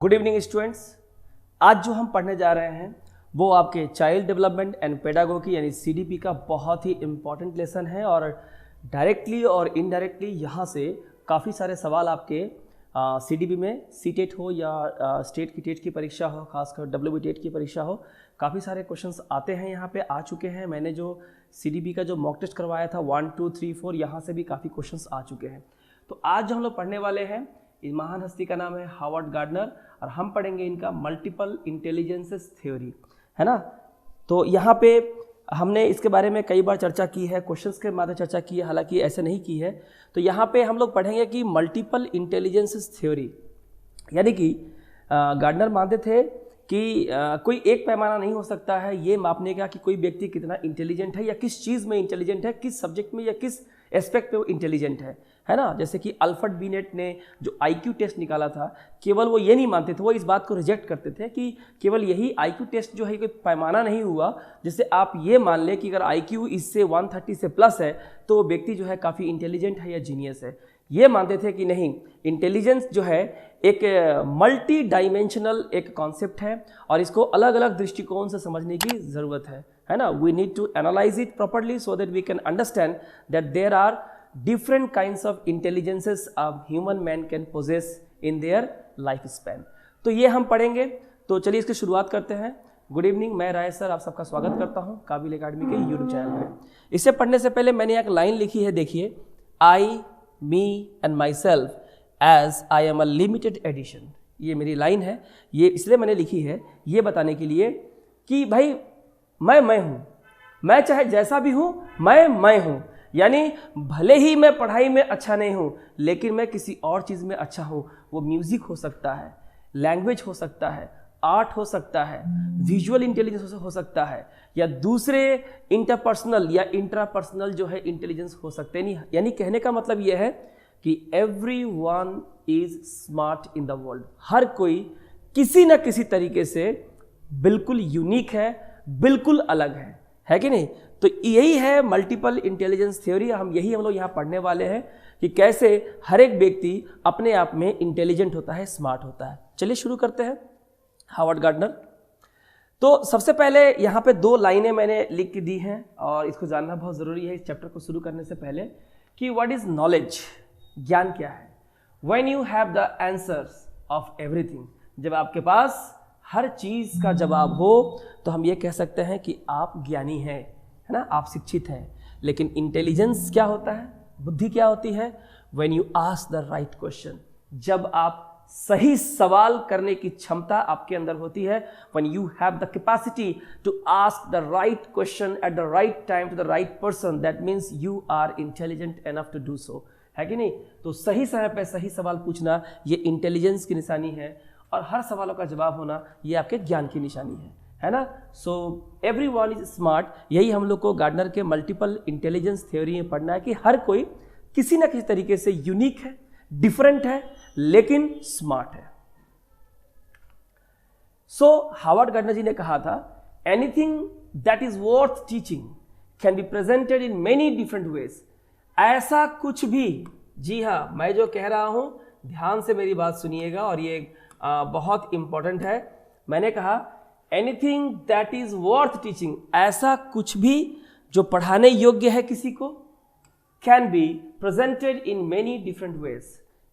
Good evening students. आज जो हम पढ़ने जा रहे हैं वो आपके चाइल्ड डेवलपमेंट एंड पेडागोगी यानी सीडीपी का बहुत ही इम्पॉर्टेंट लेसन है और डायरेक्टली और इनडायरेक्टली यहाँ से काफ़ी सारे सवाल आपके सीडीपी में सीटेट हो या स्टेट की टेट की परीक्षा हो, खासकर डब्ल्यूबी टेट की परीक्षा हो, काफ़ी सारे क्वेश्चंस आते हैं, यहाँ पे आ चुके हैं। मैंने जो सीडीपी का जो मॉक टेस्ट करवाया था 1, 2, 3, 4 यहाँ से भी काफ़ी क्वेश्चंस आ चुके हैं। तो आज जो हम लोग पढ़ने वाले हैं इस महान हस्ती का नाम है हावर्ड गार्डनर और हम पढ़ेंगे इनका मल्टीपल इंटेलिजेंसेस थ्योरी, है ना। तो यहाँ पे हमने इसके बारे में कई बार चर्चा की है, क्वेश्चंस के माध्यम चर्चा की है, हालांकि ऐसे नहीं की है। तो यहाँ पे हम लोग पढ़ेंगे कि मल्टीपल इंटेलिजेंसेस थ्योरी यानी कि गार्डनर मानते थे कि कोई एक पैमाना नहीं हो सकता है ये मापने का कि कोई व्यक्ति कितना इंटेलिजेंट है या किस चीज़ में इंटेलिजेंट है, किस सब्जेक्ट में या किस एस्पेक्ट पे वो इंटेलिजेंट है ना। जैसे कि अल्फ्रेड बिनेट ने जो आईक्यू टेस्ट निकाला था, केवल वो ये नहीं मानते थे, वो इस बात को रिजेक्ट करते थे कि केवल यही आईक्यू टेस्ट जो है कोई पैमाना नहीं हुआ जिससे आप ये मान ले कि अगर आईक्यू इससे 130 से प्लस है तो वो व्यक्ति जो है काफ़ी इंटेलिजेंट है या जीनियस है। ये मानते थे कि नहीं, इंटेलिजेंस जो है एक मल्टी डायमेंशनल एक कॉन्सेप्ट है और इसको अलग अलग दृष्टिकोण से समझने की ज़रूरत है ना। We need to analyse it properly so that we can understand that there are different kinds of intelligences a human man can possess in their life span। तो ये हम पढ़ेंगे। तो चलिए इसकी शुरुआत करते हैं। गुड इवनिंग, मैं राय सर आप सबका स्वागत करता हूँ काबिल एकेडमी के यूट्यूब चैनल पे। इसे पढ़ने से पहले मैंने एक लाइन लिखी है, देखिए, I me and myself as I am a limited edition. ये मेरी लाइन है, ये इसलिए मैंने लिखी है ये बताने के लिए कि भाई मैं हूँ, मैं चाहे जैसा भी हूँ, मैं हूँ। यानी भले ही मैं पढ़ाई में अच्छा नहीं हूँ लेकिन मैं किसी और चीज़ में अच्छा हूँ। वो म्यूज़िक हो सकता है, लैंग्वेज हो सकता है, आर्ट हो सकता है, विजुअल इंटेलिजेंस हो सकता है या दूसरे इंटरपर्सनल या इंट्रापर्सनल जो है इंटेलिजेंस हो सकते हैं। यानी कहने का मतलब ये है कि everyone is smart in the world. हर कोई किसी न किसी तरीके से बिल्कुल यूनिक है, बिल्कुल अलग है कि नहीं। तो यही है मल्टीपल इंटेलिजेंस थ्योरी। हम लोग यहाँ पढ़ने वाले हैं कि कैसे हर एक व्यक्ति अपने आप में इंटेलिजेंट होता है, स्मार्ट होता है। चलिए शुरू करते हैं। Howard Gardner. तो सबसे पहले यहाँ पे 2 लाइनें मैंने लिख के दी हैं और इसको जानना बहुत ज़रूरी है इस चैप्टर को शुरू करने से पहले कि व्हाट इज नॉलेज, ज्ञान क्या है। When you have the answers of everything, जब आपके पास हर चीज़ का जवाब हो तो हम ये कह सकते हैं कि आप ज्ञानी हैं, है ना, आप शिक्षित हैं। लेकिन इंटेलिजेंस क्या होता है, बुद्धि क्या होती है? When you ask the right question, जब आप सही सवाल करने की क्षमता आपके अंदर होती है। When you have the capacity to ask the right question at the right time to the right person, that means you are intelligent enough to do so, है कि नहीं। तो सही समय पर सही सवाल पूछना ये इंटेलिजेंस की निशानी है और हर सवालों का जवाब होना ये आपके ज्ञान की निशानी है ना। So everyone is smart. यही हम लोग को गार्डनर के मल्टीपल इंटेलिजेंस थ्योरी में पढ़ना है कि हर कोई किसी न किसी तरीके से यूनिक है, डिफरेंट है, लेकिन स्मार्ट है। सो हावर्ड गार्डनर जी ने कहा था, anything that is worth teaching can be presented in many different ways. ऐसा कुछ भी, जी हाँ, मैं जो कह रहा हूं ध्यान से मेरी बात सुनिएगा और ये बहुत इंपॉर्टेंट है। मैंने कहा anything that is worth teaching, ऐसा कुछ भी जो पढ़ाने योग्य है किसी को, can be presented in many different ways,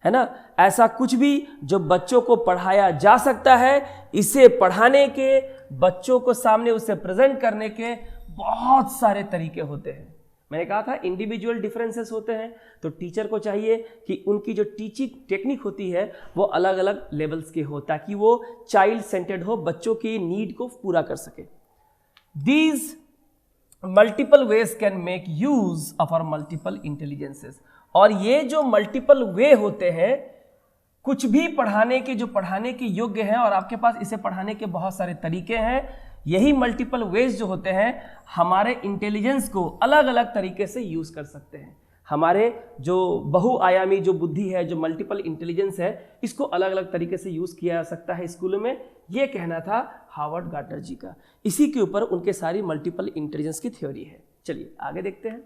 है ना। ऐसा कुछ भी जो बच्चों को पढ़ाया जा सकता है, इसे पढ़ाने के, बच्चों को सामने उसे प्रेजेंट करने के बहुत सारे तरीके होते हैं। मैंने कहा था इंडिविजुअल डिफरेंसेस होते हैं, तो टीचर को चाहिए कि उनकी जो टीचिंग टेक्निक होती है वो अलग अलग लेवल्स के हो ताकि वो चाइल्ड सेंटर्ड हो, बच्चों की नीड को पूरा कर सके। These multiple ways can make use of our multiple intelligences. और ये जो मल्टीपल वे होते हैं, कुछ भी पढ़ाने के जो पढ़ाने के योग्य हैं और आपके पास इसे पढ़ाने के बहुत सारे तरीके हैं, यही मल्टीपल वेज जो होते हैं हमारे इंटेलिजेंस को अलग अलग तरीके से यूज कर सकते हैं। हमारे जो बहुआयामी जो बुद्धि है, जो मल्टीपल इंटेलिजेंस है, इसको अलग अलग तरीके से यूज किया जा सकता है स्कूलों में। ये कहना था हावर्ड गार्डनर जी का। इसी के ऊपर उनके सारी मल्टीपल इंटेलिजेंस की थ्योरी है। चलिए आगे देखते हैं।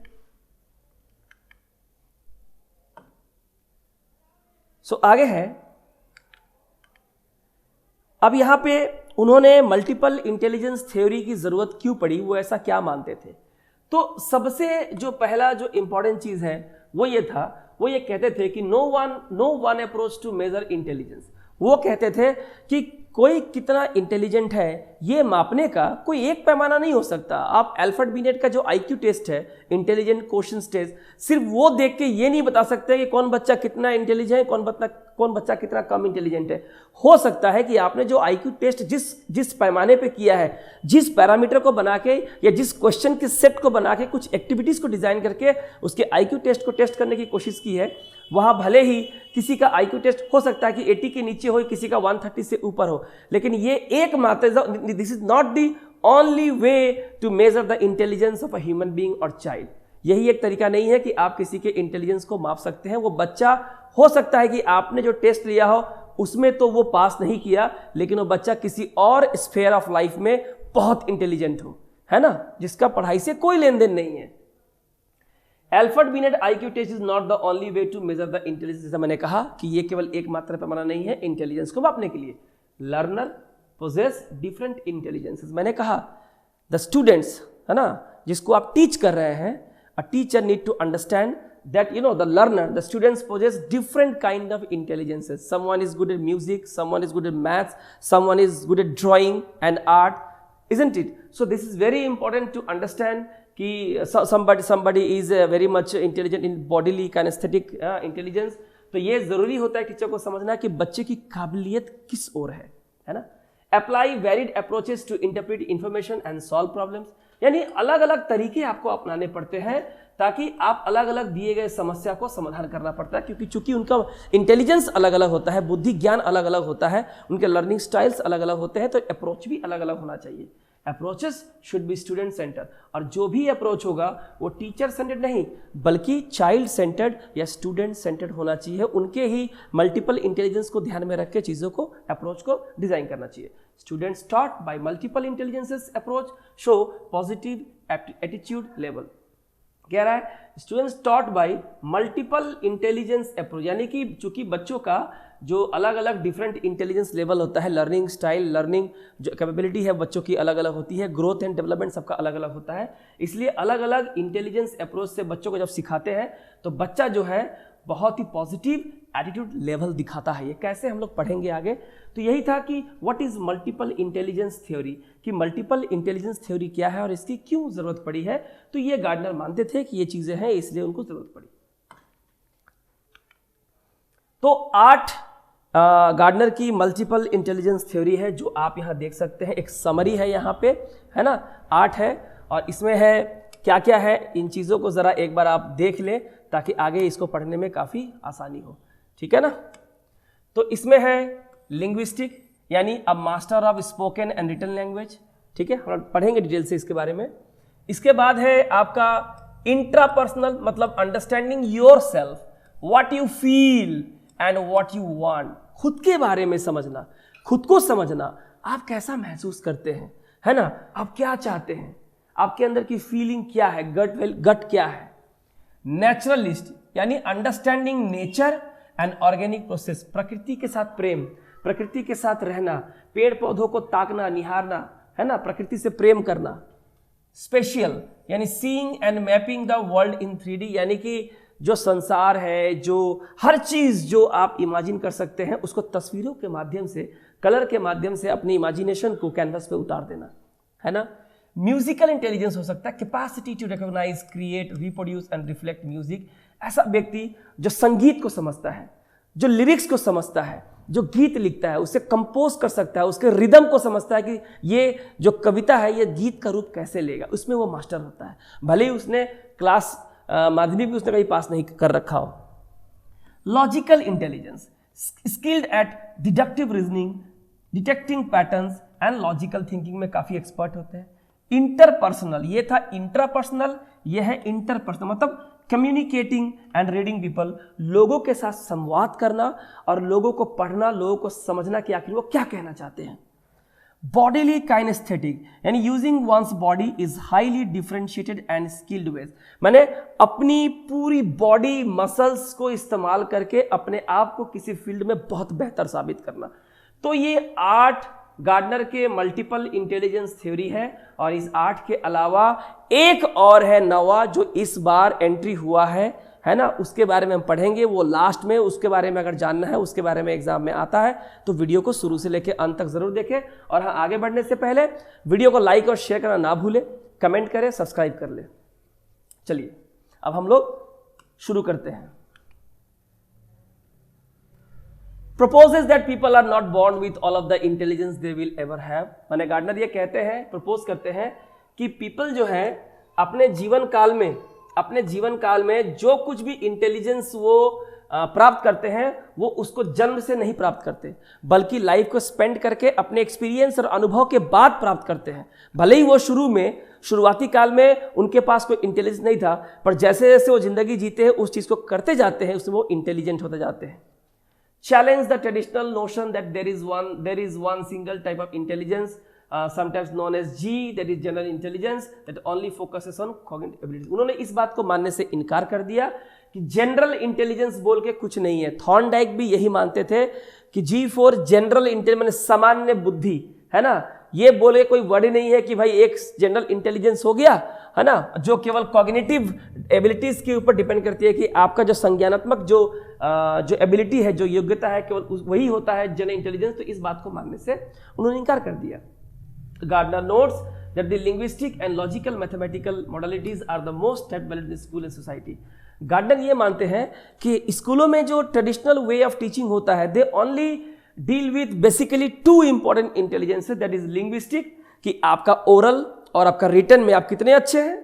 सो आगे है अब यहाँ पे उन्होंने मल्टीपल इंटेलिजेंस थ्योरी की ज़रूरत क्यों पड़ी, वो ऐसा क्या मानते थे? तो सबसे जो पहला जो इंपॉर्टेंट चीज़ है वो ये था, वो ये कहते थे कि no one approach to measure intelligence. वो कहते थे कि कोई कितना इंटेलिजेंट है ये मापने का कोई एक पैमाना नहीं हो सकता। आप अल्फ्रेड बिनेट का जो IQ टेस्ट है, इंटेलिजेंट क्वेश्चन टेस्ट, सिर्फ वो देख के ये नहीं बता सकते कि कौन बच्चा कितना इंटेलिजेंट है, कौन बच्चा कितना कम इंटेलिजेंट है। हो सकता है कि आपने जो IQ टेस्ट जिस पैमाने पे किया है, जिस पैरामीटर को बना के या जिस क्वेश्चन के सेट को बना के कुछ एक्टिविटीज को डिजाइन करके उसके IQ टेस्ट को टेस्ट करने की कोशिश की है, वहां भले ही किसी का IQ टेस्ट हो सकता है कि 80 के नीचे हो, किसी का 130 से ऊपर हो, लेकिन ये एक मात्र, this is not the only way to measure the intelligence of a human being और चाइल्ड। यही एक तरीका नहीं है कि आप किसी के इंटेलिजेंस को माप सकते हैं। वो बच्चा हो सकता है कि आपने जो टेस्ट लिया हो उसमें तो वो पास नहीं किया, लेकिन वो बच्चा किसी और स्फेयर ऑफ लाइफ में बहुत इंटेलिजेंट हो, है ना, जिसका पढ़ाई से कोई लेन देन नहीं है। Alfred Binet IQ test is not the only way to measure the intelligence. जैसा मैंने कहा कि ये केवल एक मात्र पैमाना नहीं है इंटेलिजेंस को मापने के लिए। Learner possesses different intelligences. मैंने कहा द स्टूडेंट्स, है ना, जिसको आप टीच कर रहे हैं, a teacher need to understand that the learner, the students possess different kind of intelligences. Someone is good at music, someone is good at maths, someone is good at drawing and art, isn't it? So this is very important to understand कि somebody is very much intelligent in bodily kinesthetic intelligence। तो ये जरूरी होता है teacher को समझना कि बच्चे की काबिलियत किस ओर है ना। Apply varied approaches to interpret information and solve problems, यानी अलग अलग तरीके आपको अपनाने पड़ते हैं ताकि आप अलग अलग दिए गए समस्या को समाधान करना पड़ता है, क्योंकि चूंकि उनका इंटेलिजेंस अलग अलग होता है, बुद्धि ज्ञान अलग अलग होता है, उनके लर्निंग स्टाइल्स अलग अलग होते हैं, तो अप्रोच भी अलग अलग होना चाहिए। Approaches should be student centre, और जो भी अप्रोच होगा वो टीचर सेंटर्ड नहीं बल्कि चाइल्ड सेंटर्ड या स्टूडेंट सेंटर्ड होना चाहिए। उनके ही मल्टीपल इंटेलिजेंस को ध्यान में रख के चीज़ों को, अप्रोच को डिजाइन करना चाहिए। Students taught by multiple intelligences approach show positive attitude level. कह रहा है students taught by multiple intelligence approach, यानी कि चूंकि बच्चों का जो अलग अलग डिफरेंट इंटेलिजेंस लेवल होता है, लर्निंग स्टाइल, लर्निंग जो कैपेबिलिटी है बच्चों की अलग अलग होती है, ग्रोथ एंड डेवलपमेंट सबका अलग अलग होता है, इसलिए अलग अलग इंटेलिजेंस अप्रोच से बच्चों को जब सिखाते हैं तो बच्चा जो है बहुत ही पॉजिटिव एटीट्यूड लेवल दिखाता है। ये कैसे हम लोग पढ़ेंगे आगे। तो यही था कि what is multiple intelligence theory, कि मल्टीपल इंटेलिजेंस थ्योरी क्या है और इसकी क्यों जरूरत पड़ी है। तो ये गार्डनर मानते थे कि ये चीजें हैं, इसलिए उनको जरूरत पड़ी। तो 8 गार्डनर की मल्टीपल इंटेलिजेंस थ्योरी है जो आप यहां देख सकते हैं। एक समरी है यहाँ पे, है ना, 8 है और इसमें है क्या क्या है, इन चीज़ों को ज़रा एक बार आप देख लें ताकि आगे इसको पढ़ने में काफ़ी आसानी हो, ठीक है ना। तो इसमें है लिंग्विस्टिक, यानी a master of spoken and written language, ठीक है, हम पढ़ेंगे डिटेल से इसके बारे में। इसके बाद है आपका इंट्रापर्सनल, मतलब understanding your self, what you feel and what you want, खुद के बारे में समझना, खुद को समझना, आप कैसा महसूस करते हैं, है ना, आप क्या चाहते हैं, आपके अंदर की फीलिंग क्या है, गट क्या है। नेचुरलिस्ट, यानी understanding nature and organic process, प्रकृति के साथ प्रेम, प्रकृति के साथ रहना, पेड़ पौधों को ताकना, निहारना, है ना, प्रकृति से प्रेम करना। स्पेशियल, यानी seeing and mapping the world in 3D, यानी कि जो संसार है, जो हर चीज जो आप इमेजिन कर सकते हैं उसको तस्वीरों के माध्यम से, कलर के माध्यम से अपनी इमेजिनेशन को कैनवस पे उतार देना, है ना। म्यूजिकल इंटेलिजेंस हो सकता है, capacity to recognise, create, reproduce and reflect music, ऐसा व्यक्ति जो संगीत को समझता है, जो लिरिक्स को समझता है, जो गीत लिखता है उसे कंपोज कर सकता है, उसके रिदम को समझता है कि ये जो कविता है ये गीत का रूप कैसे लेगा, उसमें वो मास्टर होता है, भले ही उसने क्लास माध्यमिक भी उसने कहीं पास नहीं कर रखा हो। Logical intelligence, skilled at deductive reasoning, detecting patterns and logical thinking में काफी एक्सपर्ट होते हैं। इंटरपर्सनल, ये था इंट्रापर्सनल, ये है इंटरपर्सनल, मतलब कम्युनिकेटिंग एंड रीडिंग पीपल, लोगों के साथ संवाद करना और लोगों को पढ़ना, लोगों को समझना कि आखिर वो क्या कहना चाहते हैं। बॉडीली काइनेस्थेटिक, यानी using one's body is highly differentiated and skilled ways, मैंने अपनी पूरी बॉडी मसल्स को इस्तेमाल करके अपने आप को किसी फील्ड में बहुत बेहतर साबित करना। तो ये 8 गार्डनर के मल्टीपल इंटेलिजेंस थ्योरी है, और इस 8 के अलावा एक और है नवा जो इस बार एंट्री हुआ है ना, उसके बारे में हम पढ़ेंगे, वो लास्ट में। उसके बारे में अगर जानना है, उसके बारे में एग्जाम में आता है, तो वीडियो को शुरू से लेकर अंत तक जरूर देखें। और हाँ, आगे बढ़ने से पहले वीडियो को लाइक और शेयर करना ना भूलें, कमेंट करें, सब्सक्राइब कर लें। चलिए अब हम लोग शुरू करते हैं। Proposes that people are not born with all of the intelligence they will ever have। माने गार्डनर ये कहते हैं, प्रपोज करते हैं कि पीपल जो है अपने जीवन काल में जो कुछ भी इंटेलिजेंस वो प्राप्त करते हैं, वो उसको जन्म से नहीं प्राप्त करते, बल्कि लाइफ को स्पेंड करके अपने एक्सपीरियंस और अनुभव के बाद प्राप्त करते हैं। भले ही वो शुरुआती काल में उनके पास कोई इंटेलिजेंस नहीं था, पर जैसे जैसे वो जिंदगी जीते हैं, उस चीज को करते जाते हैं, उसमें वो इंटेलिजेंट होते जाते हैं। Challenge the traditional notion that there is one single type of intelligence, sometimes known as G, that is general intelligence, that only focuses on cognitive abilities। उन्होंने इस बात को मानने से इनकार कर दिया कि जनरल इंटेलिजेंस बोल के कुछ नहीं है। थॉर्नडाइक भी यही मानते थे कि G4 जनरल इंटेलिजेंस, सामान्य बुद्धि, है ना, ये बोले कोई वर्ड ही नहीं है कि भाई एक जनरल इंटेलिजेंस हो गया, है ना, जो केवल कॉग्निटिव एबिलिटीज के ऊपर डिपेंड करती है, कि आपका जो संज्ञानात्मक जो एबिलिटी है, जो योग्यता है, केवल वही होता है जनरल इंटेलिजेंस। तो इस बात को मानने से उन्होंने इनकार कर दिया। Gardner notes that the linguistic and logical mathematical modalities are the most typed in school and society. Gardner ये मानते हैं कि स्कूलों में जो ट्रेडिशनल वे ऑफ टीचिंग होता है, they only deal with basically 2 important intelligence, that is linguistic, कि आपका ओरल और आपका रिटन में आप कितने अच्छे हैं,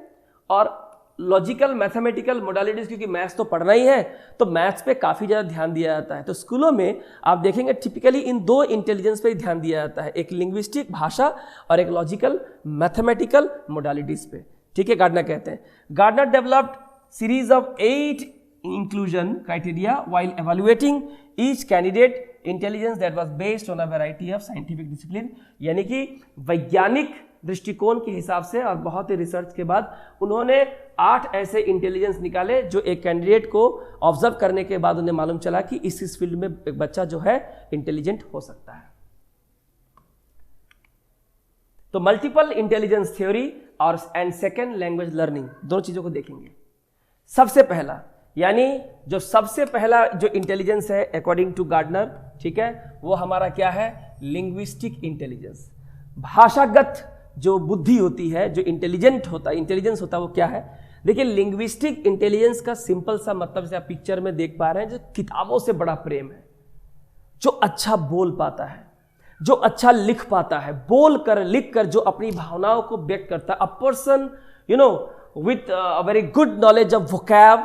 और लॉजिकल मैथमेटिकल मोडालिटीज, क्योंकि मैथ्स तो पढ़ना ही है, तो मैथ्स पे काफ़ी ज़्यादा ध्यान दिया जाता है। तो स्कूलों में आप देखेंगे टिपिकली इन 2 इंटेलिजेंस पे ध्यान दिया जाता है, एक लिंग्विस्टिक भाषा और एक लॉजिकल मैथमेटिकल मोडालिटीज पे। ठीक है, गार्डनर कहते हैं Gardner developed series of 8 inclusion criteria while evaluating each candidate intelligence that was based on a variety of scientific discipline. यानी कि वैज्ञानिक दृष्टिकोण के हिसाब से और बहुत ही रिसर्च के बाद उन्होंने 8 ऐसे इंटेलिजेंस निकाले जो एक कैंडिडेट को ऑब्जर्व करने के बाद उन्हें मालूम चला कि इस फील्ड में एक बच्चा जो है इंटेलिजेंट हो सकता है। तो मल्टीपल इंटेलिजेंस थ्योरी और एंड सेकेंड लैंग्वेज लर्निंग, दोनों चीजों को देखेंगे। सबसे पहला, यानी जो सबसे पहला जो इंटेलिजेंस है अकॉर्डिंग टू गार्डनर, ठीक है, वो हमारा क्या है, लिंग्विस्टिक इंटेलिजेंस। भाषागत जो बुद्धि होती है, जो इंटेलिजेंस होता है, वो क्या है? देखिए, लिंग्विस्टिक इंटेलिजेंस का सिंपल सा मतलब, जैसे आप पिक्चर में देख पा रहे हैं, जो किताबों से बड़ा प्रेम है, जो अच्छा बोल पाता है, जो अच्छा लिख पाता है, बोल कर लिख कर जो अपनी भावनाओं को व्यक्त करता है। A person with a very good knowledge of vocab,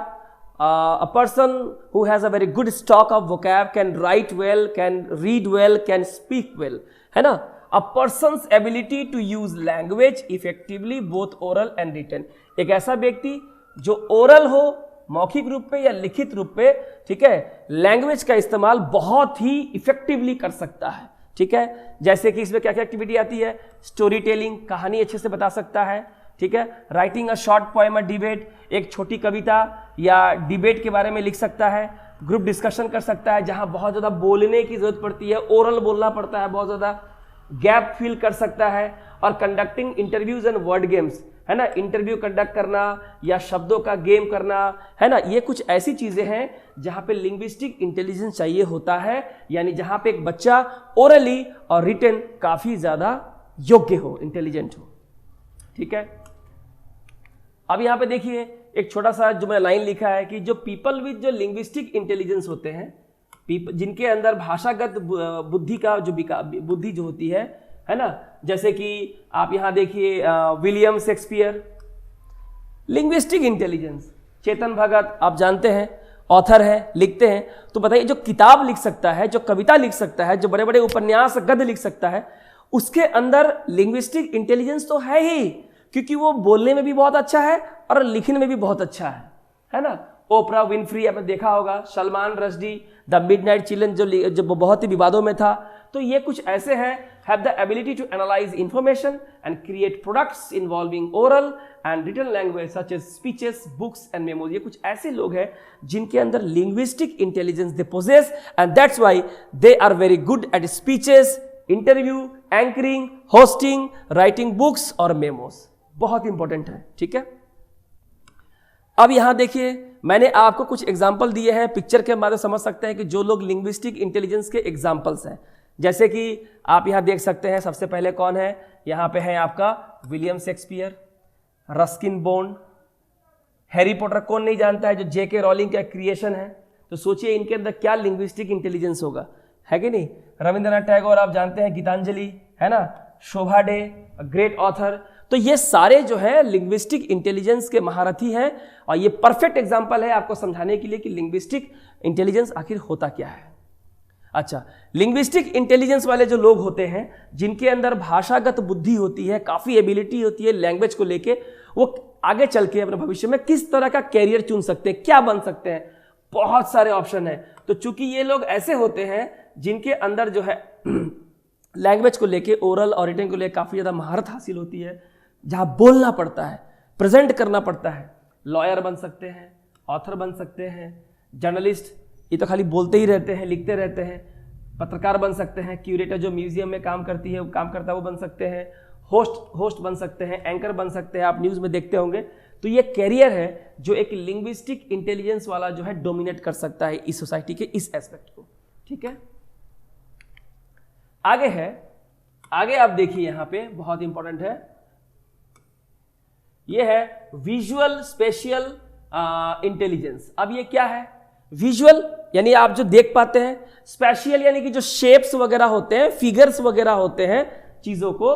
a person who has a very good stock of vocab, can write well, can read well, can speak well, है ना। A person's ability to use language effectively, both oral and written। एक ऐसा व्यक्ति जो oral हो, मौखिक रूप पे या लिखित रूप पे, ठीक है, लैंग्वेज का इस्तेमाल बहुत ही इफेक्टिवली कर सकता है। ठीक है, जैसे कि इसमें क्या क्या एक्टिविटी आती है, स्टोरी टेलिंग, कहानी अच्छे से बता सकता है, ठीक है, writing a short poem a debate, एक छोटी कविता या डिबेट के बारे में लिख सकता है, ग्रुप डिस्कशन कर सकता है जहां बहुत ज़्यादा बोलने की जरूरत पड़ती है, ओरल बोलना पड़ता है बहुत ज़्यादा, गैप फिल कर सकता है, और conducting interviews and word games, है ना, इंटरव्यू कंडक्ट करना या शब्दों का गेम करना, है ना, ये कुछ ऐसी चीजें हैं जहां पे लिंग्विस्टिक इंटेलिजेंस चाहिए होता है, यानी जहां पे एक बच्चा ओरली और रिटन काफी ज्यादा योग्य हो, इंटेलिजेंट हो। ठीक है, अब यहां पे देखिए एक छोटा सा जो मैं लाइन लिखा है कि जो पीपल विद जो लिंग्विस्टिक इंटेलिजेंस होते हैं, जिनके अंदर भाषागत बुद्धि का जो बुद्धि जो होती है ना, जैसे कि आप यहां देखिए William Shakespeare, linguistic intelligence, Chetan Bhagat आप जानते हैं ऑथर है, लिखते हैं, तो बताइए जो किताब लिख सकता है, जो कविता लिख सकता है, जो बड़े बड़े उपन्यास गद्य लिख सकता है, उसके अंदर लिंग्विस्टिक इंटेलिजेंस तो है ही, क्योंकि वो बोलने में भी बहुत अच्छा है और लिखने में भी बहुत अच्छा है ना। ओपरा विनफ्री आपने देखा होगा, Salman Rushdie the midnight children जो बहुत ही विवादों में था, तो ये कुछ ऐसे हैं, have the ability to analyse information and create products involving oral and written language such as speeches, books and memos. ये कुछ ऐसे लोग हैं जिनके अंदर linguistic intelligence they possess and that's why they are very good at speeches, interview, anchoring, hosting, writing books और memos. बहुत important है, ठीक है। अब यहां देखिए, मैंने आपको कुछ एग्जाम्पल दिए हैं, पिक्चर के माध्यम समझ सकते हैं कि जो लोग लिंग्विस्टिक इंटेलिजेंस के एग्जाम्पल्स हैं। जैसे कि आप यहां देख सकते हैं, सबसे पहले कौन है, यहां पे है आपका William Shakespeare, Ruskin bond, Harry Potter कौन नहीं जानता है, जो जेके रॉलिंग का क्रिएशन है। तो सोचिए इनके अंदर क्या लिंग्विस्टिक इंटेलिजेंस होगा, है कि नहीं। रविंद्रनाथ टैगोर आप जानते हैं, गीतांजलि, है ना, शोभा डे, ग्रेट ऑथर। तो ये सारे जो है लिंग्विस्टिक इंटेलिजेंस के महारथी हैं और ये परफेक्ट एग्जांपल है आपको समझाने के लिए कि लिंग्विस्टिक इंटेलिजेंस आखिर होता क्या है। अच्छा, लिंग्विस्टिक इंटेलिजेंस वाले जो लोग होते हैं, जिनके अंदर भाषागत बुद्धि होती है, काफ़ी एबिलिटी होती है लैंग्वेज को लेके, वो आगे चल के अपने भविष्य में किस तरह का कैरियर चुन सकते हैं, क्या बन सकते हैं, बहुत सारे ऑप्शन है। तो चूंकि ये लोग ऐसे होते हैं जिनके अंदर जो है लैंग्वेज को लेके, ओरल और रिटन को लेकर काफ़ी ज़्यादा महारत हासिल होती है, जहाँ बोलना पड़ता है, प्रेजेंट करना पड़ता है, लॉयर बन सकते हैं, ऑथर बन सकते हैं, जर्नलिस्ट, ये तो खाली बोलते ही रहते हैं, लिखते रहते हैं, पत्रकार बन सकते हैं, क्यूरेटर जो म्यूजियम में काम करती है, काम करता है वो बन सकते हैं, होस्ट बन सकते हैं, एंकर बन सकते हैं, आप न्यूज़ में देखते होंगे। तो ये कैरियर है जो एक लिंग्विस्टिक इंटेलिजेंस वाला जो है डोमिनेट कर सकता है इस सोसाइटी के इस एस्पेक्ट को, ठीक है। आगे है, आगे आप देखिए यहां पे बहुत इंपॉर्टेंट है, ये है विजुअल स्पेशियल इंटेलिजेंस। अब ये क्या है, विजुअल यानी आप जो देख पाते हैं, स्पेशियल यानी कि जो शेप्स वगैरह होते हैं, फिगर्स वगैरह होते हैं चीजों को,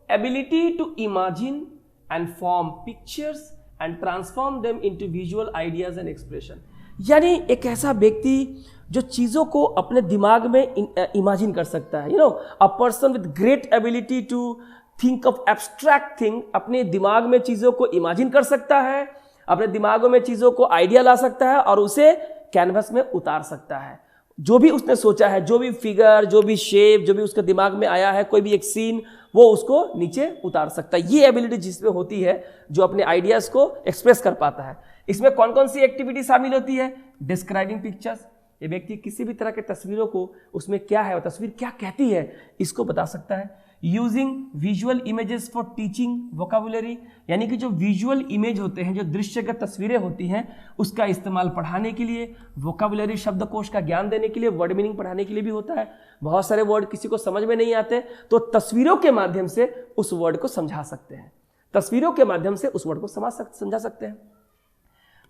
ability to imagine and form pictures and transform them into visual ideas and expression. यानी एक ऐसा व्यक्ति जो चीजों को अपने दिमाग में इमेजिन कर सकता है, a person with great ability to think of abstract thing, अपने दिमाग में चीजों को इमेजिन कर सकता है, अपने दिमागों में चीजों को आइडिया ला सकता है और उसे कैनवस में उतार सकता है। जो भी उसने सोचा है, जो भी फिगर, जो भी शेप, जो भी उसके दिमाग में आया है, कोई भी एक सीन, वो उसको नीचे उतार सकता है। ये एबिलिटी जिसमें होती है, जो अपने आइडियाज को एक्सप्रेस कर पाता है। इसमें कौन कौन सी एक्टिविटी शामिल होती है, डिस्क्राइबिंग पिक्चर्स, ये व्यक्ति किसी भी तरह के तस्वीरों को, उसमें क्या है, वो तस्वीर क्या कहती है, इसको बता सकता है। Using visual images for teaching vocabulary, यानी कि जो विजुअल इमेज होते हैं, जो दृश्यगत तस्वीरें होती हैं, उसका इस्तेमाल पढ़ाने के लिए, वोकैबुलरी शब्दकोश का ज्ञान देने के लिए, वर्ड मीनिंग पढ़ाने के लिए भी होता है। बहुत सारे वर्ड किसी को समझ में नहीं आते, तो तस्वीरों के माध्यम से उस वर्ड को समझा सकते हैं, तस्वीरों के माध्यम से उस वर्ड को समझा सकते हैं।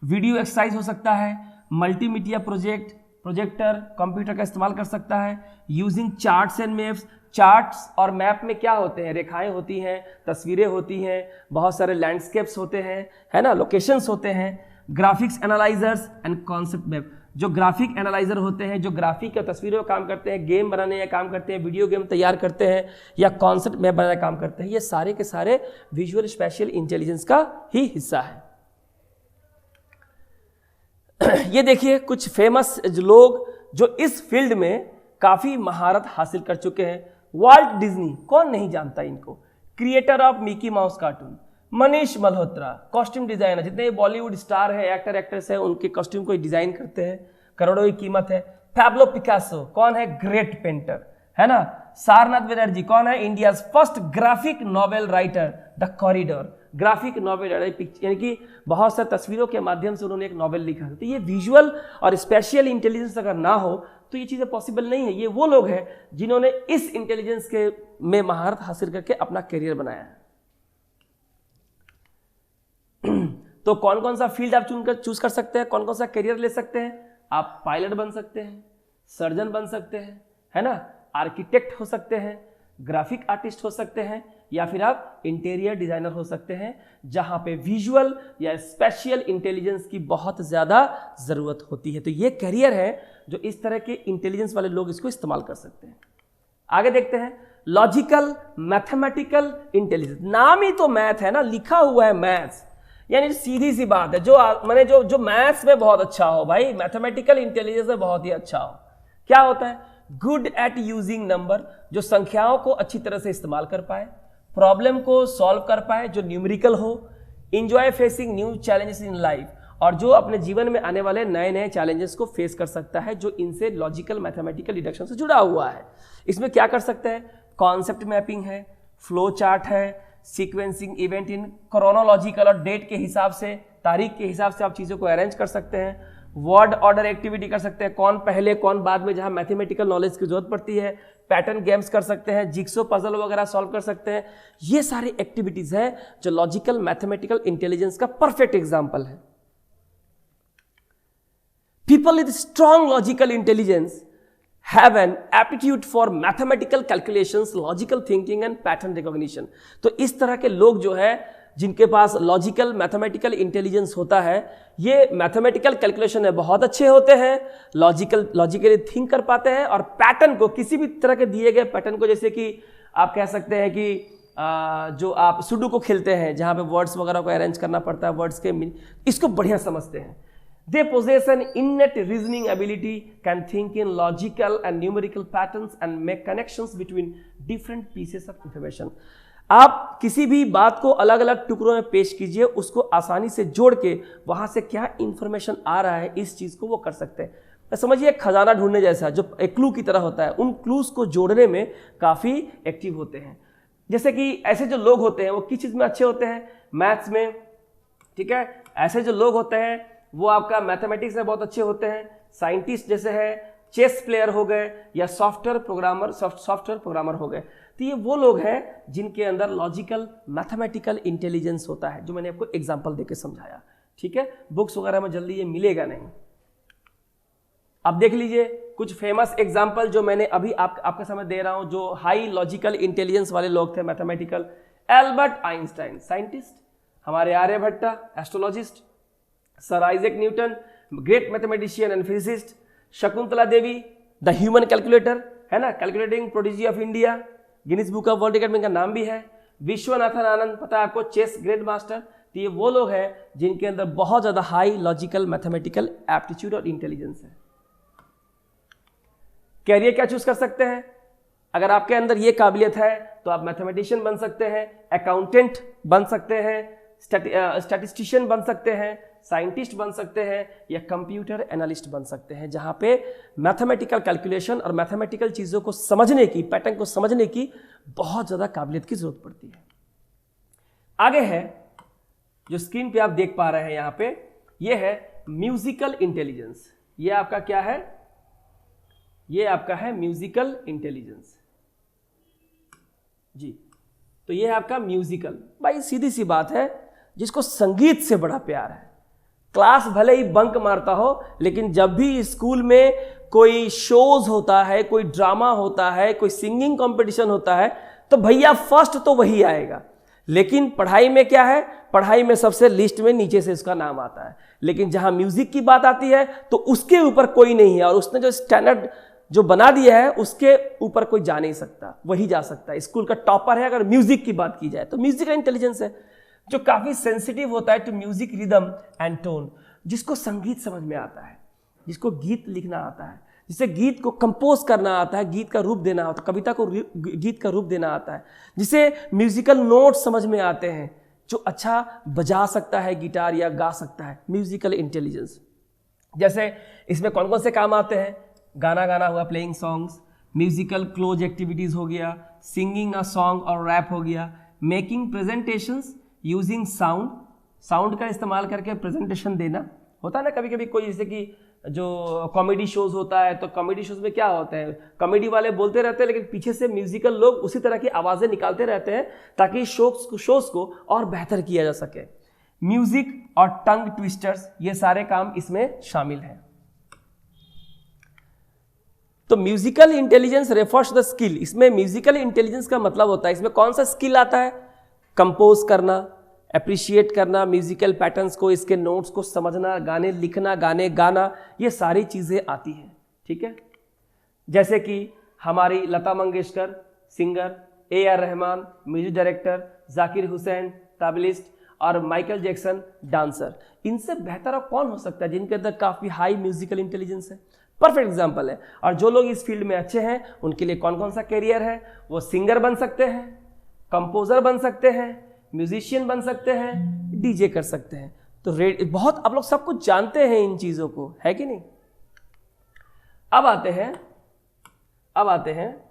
वीडियो एक्सरसाइज हो सकता है, मल्टीमीडिया प्रोजेक्टर, कंप्यूटर का इस्तेमाल कर सकता है। Using charts and maps, charts और मैप में क्या होते हैं, रेखाएं होती हैं, तस्वीरें होती हैं, बहुत सारे लैंडस्केप्स होते हैं, है ना, लोकेशंस होते हैं। Graphics analysers and concept map, जो ग्राफिक एनालाइजर होते हैं, जो ग्राफिक या तस्वीरों का काम करते हैं, गेम बनाने का काम करते हैं, वीडियो गेम तैयार करते हैं या कॉन्सेप्ट मैप बनाने का काम करते हैं, ये सारे के सारे विजुअल स्पेशियल इंटेलिजेंस का ही हिस्सा है। ये देखिए कुछ फेमस लोग जो इस फील्ड में काफी महारत हासिल कर चुके हैं। वाल्ट डिज्नी, कौन नहीं जानता इनको, creator of Mickey mouse cartoon. Manish Malhotra, costume designer, जितने बॉलीवुड स्टार है, एक्टर एक्ट्रेस है, उनके कॉस्ट्यूम को डिजाइन करते हैं, करोड़ों की कीमत है। पैब्लो पिकासो, कौन है, ग्रेट पेंटर, है ना। सारनाथ बनर्जी, कौन है, India first graphic novel writer, the corridor, graphic novel यानी कि बहुत सारी तस्वीरों के माध्यम से उन्होंने एक नॉवेल लिखा है। तो ये विजुअल और स्पेशियल इंटेलिजेंस अगर ना हो तो ये चीज़ें पॉसिबल नहीं है। ये वो लोग हैं जिन्होंने इस इंटेलिजेंस के में महारत हासिल करके अपना करियर बनाया है। तो कौन कौन सा फील्ड आप चूज कर सकते हैं, कौन कौन सा करियर ले सकते हैं। आप पायलट बन सकते हैं, सर्जन बन सकते हैं, है ना, आर्किटेक्ट हो सकते हैं, ग्राफिक आर्टिस्ट हो सकते हैं, या फिर आप इंटीरियर डिजाइनर हो सकते हैं, जहां पे विजुअल या स्पेशियल इंटेलिजेंस की बहुत ज्यादा जरूरत होती है। तो ये करियर है जो इस तरह के इंटेलिजेंस वाले लोग इसको इस्तेमाल कर सकते हैं। आगे देखते हैं, लॉजिकल मैथमेटिकल इंटेलिजेंस। नाम ही तो मैथ है ना, लिखा हुआ है मैथ्स, यानी सीधी सी बात है, जो मैथ्स में बहुत अच्छा हो भाई, मैथमेटिकल इंटेलिजेंस में बहुत ही अच्छा हो। क्या होता है, गुड एट यूजिंग नंबर, जो संख्याओं को अच्छी तरह से इस्तेमाल कर पाए, प्रॉब्लम को सॉल्व कर पाए जो न्यूमेरिकल हो, enjoy facing new challenges in life, और जो अपने जीवन में आने वाले नए नए चैलेंजेस को फेस कर सकता है जो इनसे लॉजिकल मैथमेटिकल डिडक्शन से जुड़ा हुआ है। इसमें क्या कर सकते हैं, कॉन्सेप्ट मैपिंग है, फ्लो चार्ट है, सीक्वेंसिंग इवेंट इन क्रोनोलॉजिकल और डेट के हिसाब से, तारीख के हिसाब से आप चीज़ों को अरेंज कर सकते हैं, वर्ड ऑर्डर एक्टिविटी कर सकते हैं, कौन पहले कौन बाद में जहां मैथमेटिकल नॉलेज की जरूरत पड़ती है, पैटर्न गेम्स कर सकते हैं, जिक्सो पजल वगैरह सॉल्व कर सकते हैं। ये सारी एक्टिविटीज है जो लॉजिकल मैथमेटिकल इंटेलिजेंस का परफेक्ट एग्जाम्पल है। People with strong logical intelligence have an aptitude for mathematical calculations, logical thinking and pattern recognition। तो इस तरह के लोग जो है जिनके पास लॉजिकल मैथमेटिकल इंटेलिजेंस होता है, ये मैथमेटिकल कैलकुलेशन में बहुत अच्छे होते हैं, लॉजिकली थिंक कर पाते हैं और पैटर्न को, किसी भी तरह के दिए गए पैटर्न को, जैसे कि आप कह सकते हैं कि जो आप सुडो को खेलते हैं जहाँ पे वर्ड्स वगैरह को अरेंज करना पड़ता है, वर्ड्स के इसको बढ़िया समझते हैं। They possess an innate reasoning ability, can think in logical and numerical patterns and make connections between different pieces of information। आप किसी भी बात को अलग अलग टुकड़ों में पेश कीजिए, उसको आसानी से जोड़ के वहां से क्या इंफॉर्मेशन आ रहा है इस चीज को वो कर सकते हैं। समझिए एक खजाना ढूंढने जैसा जो एक क्लू की तरह होता है, उन क्लूज को जोड़ने में काफी एक्टिव होते हैं। जैसे कि ऐसे जो लोग होते हैं वो किस चीज में अच्छे होते हैं, मैथ्स में, ठीक है। ऐसे जो लोग होते हैं वो आपका मैथमेटिक्स में बहुत अच्छे होते हैं, साइंटिस्ट जैसे है, चेस प्लेयर हो गए या सॉफ्टवेयर प्रोग्रामर हो गए। तो ये वो लोग हैं जिनके अंदर लॉजिकल मैथमेटिकल इंटेलिजेंस होता है, जो मैंने आपको एग्जांपल देके समझाया, ठीक है। बुक्स वगैरह में जल्दी ये मिलेगा नहीं। अब देख लीजिए कुछ फेमस एग्जांपल जो मैंने अभी आपके सामने दे रहा हूं, जो हाई लॉजिकल इंटेलिजेंस वाले लोग थे मैथमेटिकल। एल्बर्ट आइंस्टाइन साइंटिस्ट, हमारे Aryabhata astrologist, sir Isaac Newton great mathematician and physicist, Shakuntala Devi the human calculator, है ना, calculating prodigy of India, Guinness book of world record में इनका नाम भी है। विश्वनाथन आनंद, पता है आपको, चेस ग्रैंड मास्टर। तो ये वो लोग हैं जिनके अंदर बहुत ज्यादा हाई लॉजिकल मैथमेटिकल एप्टीट्यूड और इंटेलिजेंस है। कैरियर क्या चूज कर सकते हैं, अगर आपके अंदर ये काबिलियत है तो आप मैथमेटिशियन बन सकते हैं, अकाउंटेंट बन सकते हैं, स्टैटिस्टिशियन बन सकते हैं, साइंटिस्ट बन सकते हैं या कंप्यूटर एनालिस्ट बन सकते हैं, जहां पे मैथमेटिकल कैलकुलेशन और मैथमेटिकल चीजों को समझने की, पैटर्न को समझने की बहुत ज्यादा काबिलियत की जरूरत पड़ती है। आगे है जो स्क्रीन पे आप देख पा रहे हैं यहां पे, ये है म्यूजिकल इंटेलिजेंस। ये आपका क्या है, ये आपका है म्यूजिकल इंटेलिजेंस जी। तो ये है आपका म्यूजिकल। भाई सीधी सी बात है, जिसको संगीत से बड़ा प्यार है, क्लास भले ही बंक मारता हो, लेकिन जब भी स्कूल में कोई शोज होता है, कोई ड्रामा होता है, कोई सिंगिंग कंपटीशन होता है, तो भैया फर्स्ट तो वही आएगा। लेकिन पढ़ाई में क्या है, पढ़ाई में सबसे लिस्ट में नीचे से उसका नाम आता है। लेकिन जहां म्यूजिक की बात आती है तो उसके ऊपर कोई नहीं है, और उसने जो स्टैंडर्ड जो बना दिया है उसके ऊपर कोई जा नहीं सकता, वही जा सकता है। स्कूल का टॉपर है अगर म्यूजिक की बात की जाए तो। म्यूजिकल इंटेलिजेंस है जो काफी सेंसिटिव होता है to music rhythm and tone, जिसको संगीत समझ में आता है, जिसको गीत लिखना आता है, जिसे गीत को कंपोज करना आता है, गीत का रूप देना आता है, कविता को गीत का रूप देना आता है, जिसे म्यूजिकल नोट समझ में आते हैं, जो अच्छा बजा सकता है गिटार या गा सकता है। म्यूजिकल इंटेलिजेंस जैसे इसमें कौन कौन से काम आते हैं, गाना गाना हुआ, playing songs, musical close activities हो गया, सिंगिंग अ सॉन्ग और रैप हो गया, making presentations using sound, sound का इस्तेमाल करके प्रेजेंटेशन देना होता है ना। कभी कभी कोई जैसे कि जो कॉमेडी शोज होता है, तो कॉमेडी शोज में क्या होता है, कॉमेडी वाले बोलते रहते हैं लेकिन पीछे से म्यूजिकल लोग उसी तरह की आवाजें निकालते रहते हैं ताकि शोज को और बेहतर किया जा सके। म्यूजिक और टंग ट्विस्टर्स, ये सारे काम इसमें शामिल हैं। तो musical intelligence refers the skill, इसमें म्यूजिकल इंटेलिजेंस का मतलब होता है, इसमें कौन सा स्किल आता है, कंपोज करना, अप्रिशिएट करना म्यूजिकल पैटर्न्स को, इसके नोट्स को समझना, गाने लिखना, गाने गाना, ये सारी चीजें आती हैं, ठीक है। जैसे कि हमारी Lata Mangeshkar singer, AR Rahman music director, Zakir Hussain tablist और माइकल जैक्सन डांसर। इनसे बेहतर अब कौन हो सकता है जिनके अंदर काफी हाई म्यूजिकल इंटेलिजेंस है। परफेक्ट एग्जाम्पल है। और जो लोग इस फील्ड में अच्छे हैं उनके लिए कौन कौन सा कैरियर है, वो सिंगर बन सकते हैं, कंपोजर बन सकते हैं, म्यूजिशियन बन सकते हैं, डीजे कर सकते हैं। तो बहुत आप लोग सब कुछ जानते हैं इन चीजों को, है कि नहीं। अब आते हैं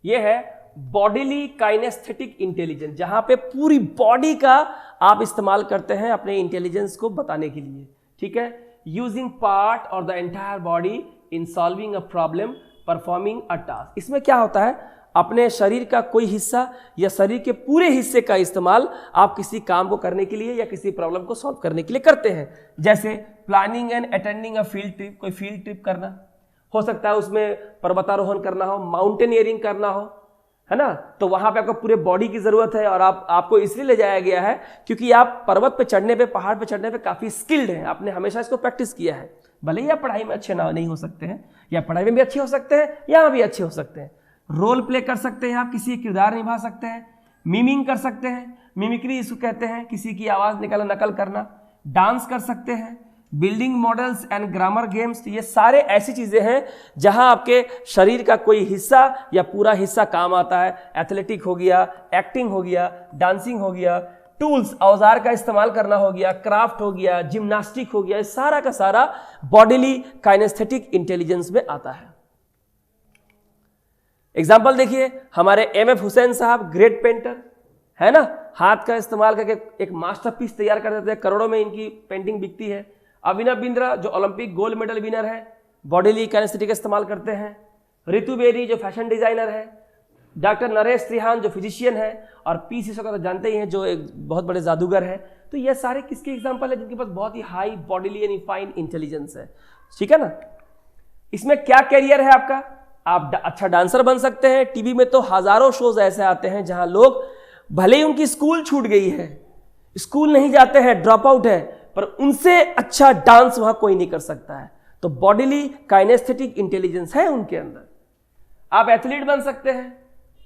ये है बॉडीली काइनेस्थेटिक इंटेलिजेंस, जहां पे पूरी बॉडी का आप इस्तेमाल करते हैं अपने इंटेलिजेंस को बताने के लिए, ठीक है। यूजिंग पार्ट और the entire body in solving a problem, performing a task. इसमें क्या होता है, अपने शरीर का कोई हिस्सा या शरीर के पूरे हिस्से का इस्तेमाल आप किसी काम को करने के लिए या किसी प्रॉब्लम को सॉल्व करने के लिए करते हैं। जैसे planning and attending a field trip, कोई फील्ड ट्रिप करना हो सकता है, उसमें पर्वतारोहण करना हो, माउंटेनियरिंग करना हो, है ना। तो वहां पे आपको पूरे बॉडी की जरूरत है और आपको इसलिए ले जाया गया है क्योंकि आप पर्वत पे चढ़ने पे, पहाड़ पे चढ़ने पे काफी स्किल्ड हैं, आपने हमेशा इसको प्रैक्टिस किया है। भले ही आप पढ़ाई में अच्छे नहीं हो सकते हैं, या पढ़ाई में भी अच्छे हो सकते हैं, यहां भी अच्छे हो सकते हैं। रोल प्ले कर सकते हैं, आप किसी किरदार निभा सकते हैं, मीमिंग कर सकते हैं, मिमिक्री इसको कहते हैं, किसी की आवाज नकल करना, डांस कर सकते हैं, building models and grammar games. ये सारे ऐसी चीजें हैं जहां आपके शरीर का कोई हिस्सा या पूरा हिस्सा काम आता है। एथलेटिक हो गया, एक्टिंग हो गया, डांसिंग हो गया, टूल्स औजार का इस्तेमाल करना हो गया, क्राफ्ट हो गया, जिम्नास्टिक हो गया, सारा का सारा बॉडीली काइनेस्थेटिक इंटेलिजेंस में आता है। एग्जाम्पल देखिए, हमारे MF हुसैन साहब ग्रेट पेंटर है ना, हाथ का इस्तेमाल करके एक मास्टरपीस तैयार कर देते हैं, करोड़ों में इनकी पेंटिंग बिकती है। अभिनव बिंद्रा जो ओलंपिक गोल्ड मेडल विनर है, बॉडीली काइनेस्थेटिक इस्तेमाल करते हैं। रितु बेरी जो फैशन डिजाइनर है, डॉक्टर नरेश त्रिहान जो फिजिशियन है, और पी सिसो का तो जानते ही हैं जो एक बहुत बड़े जादूगर है। तो ये सारे किसके एग्जाम्पल है जिनके पास बहुत ही high bodily and fine intelligence है, ठीक है ना। इसमें क्या कैरियर है आपका, आप अच्छा डांसर बन सकते हैं। टीवी में तो हजारों शोज ऐसे आते हैं जहां लोग भले ही उनकी स्कूल छूट गई है, स्कूल नहीं जाते हैं, ड्रॉप आउट है, पर उनसे अच्छा डांस वहां कोई नहीं कर सकता है। तो बॉडीली काइनेस्थेटिक इंटेलिजेंस है उनके अंदर। आप एथलीट बन सकते हैं,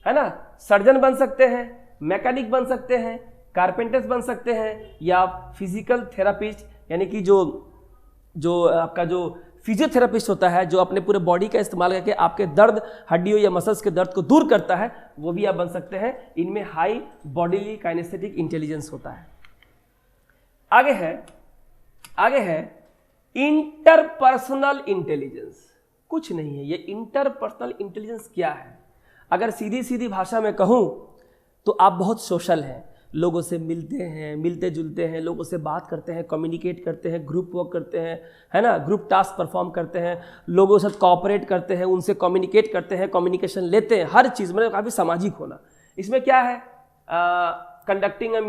है ना, सर्जन बन सकते हैं, मैकेनिक बन सकते हैं, कारपेंटर्स बन सकते हैं, या फिजिकल थेरापिस्ट यानी कि जो आपका जो फिजियोथेरापिस्ट होता है, जो अपने पूरे बॉडी का इस्तेमाल करके आपके दर्द, हड्डियों या मसल्स के दर्द को दूर करता है, वो भी आप बन सकते हैं। इनमें हाई बॉडीली काइनेस्थेटिक इंटेलिजेंस होता है। आगे है इंटरपर्सनल इंटेलिजेंस। कुछ नहीं है, ये इंटरपर्सनल इंटेलिजेंस क्या है। अगर सीधी सीधी भाषा में कहूं तो आप बहुत सोशल हैं, लोगों से मिलते हैं, मिलते जुलते हैं, लोगों से बात करते हैं, कम्युनिकेट करते हैं, ग्रुप वर्क करते हैं, है ना, ग्रुप टास्क परफॉर्म करते हैं, लोगों से कोऑपरेट करते हैं, उनसे कम्युनिकेट करते हैं, कम्युनिकेशन लेते हैं, हर चीज़ में काफ़ी सामाजिक होना। इसमें क्या है, कंडक्टिंग अ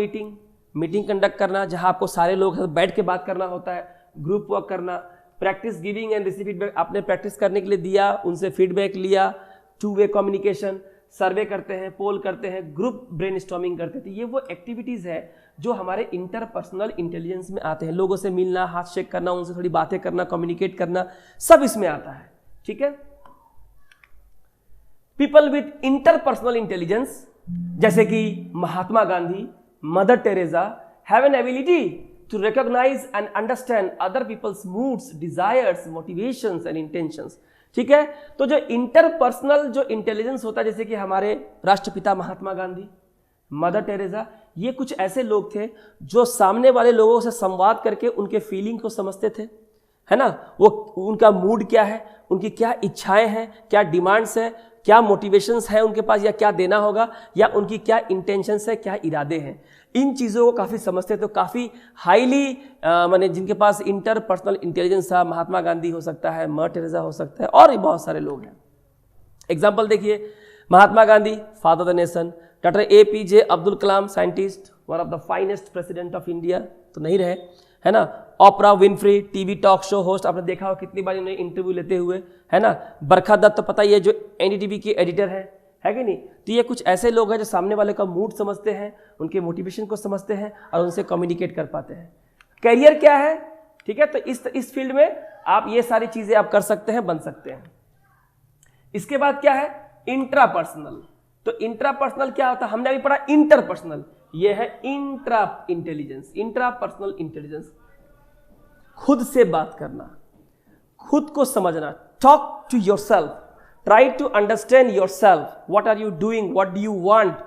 मीटिंग कंडक्ट करना, जहां आपको सारे लोग बैठ के बात करना होता है, ग्रुप वर्क करना, practice giving and receive feedback, आपने प्रैक्टिस करने के लिए दिया, उनसे फीडबैक लिया, 2 वे कम्युनिकेशन, सर्वे करते हैं, पोल करते हैं, ग्रुप ब्रेनस्टॉर्मिंग करते हैं। तो ये वो एक्टिविटीज़ है जो हमारे इंटरपर्सनल इंटेलिजेंस में आते हैं। लोगों से मिलना, हाथ शेक करना, उनसे थोड़ी बातें करना, कम्युनिकेट करना, सब इसमें आता है, ठीक है। पीपल विथ इंटरपर्सनल इंटेलिजेंस जैसे कि Mahatma Gandhi, Mother Teresa have an ability to recognise and understand other peoples moods, desires, motivations and intentions, ठीक है। तो जो इंटरपर्सनल जो इंटेलिजेंस होता है, जैसे कि हमारे राष्ट्रपिता महात्मा गांधी, मदर टेरेसा, ये कुछ ऐसे लोग थे जो सामने वाले लोगों से संवाद करके उनके फीलिंग को समझते थे, है ना, वो उनका मूड क्या है, उनकी क्या इच्छाएं हैं, क्या डिमांड्स हैं, क्या मोटिवेशंस है उनके पास, या क्या देना होगा, या उनकी क्या इंटेंशंस है, क्या इरादे हैं, इन चीज़ों को काफ़ी समझते। तो काफ़ी हाईली माने जिनके पास इंटरपर्सनल इंटेलिजेंस था, महात्मा गांधी हो सकता है, मदर टेरेसा हो सकता है, और भी बहुत सारे लोग हैं। एग्जाम्पल देखिए, Mahatma Gandhi father the nation, doctor APJ Abdul Kalam scientist, one of the finest president of India तो नहीं रहे, है ना। Oprah Winfrey TV talk show host, आपने देखा हो कितनी बार उन्हें इंटरव्यू लेते हुए, है ना। बरखा दत्त तो पता ही है जो NDTV की एडिटर है कि नहीं। तो ये कुछ ऐसे लोग हैं जो सामने वाले का मूड समझते हैं, उनके मोटिवेशन को समझते हैं और उनसे कम्युनिकेट कर पाते हैं। कैरियर क्या है, ठीक है, तो इस फील्ड में आप ये सारी चीजें आप कर सकते हैं, बन सकते हैं। इसके बाद क्या है, इंट्रापर्सनल। तो इंट्रापर्सनल क्या होता है, हमने अभी पढ़ा इंटरपर्सनल, ये है इंट्रा इंटेलिजेंस। इंट्रापर्सनल इंटेलिजेंस खुद से बात करना, खुद को समझना, talk to yourself, try to understand yourself, what are you doing, what do you want,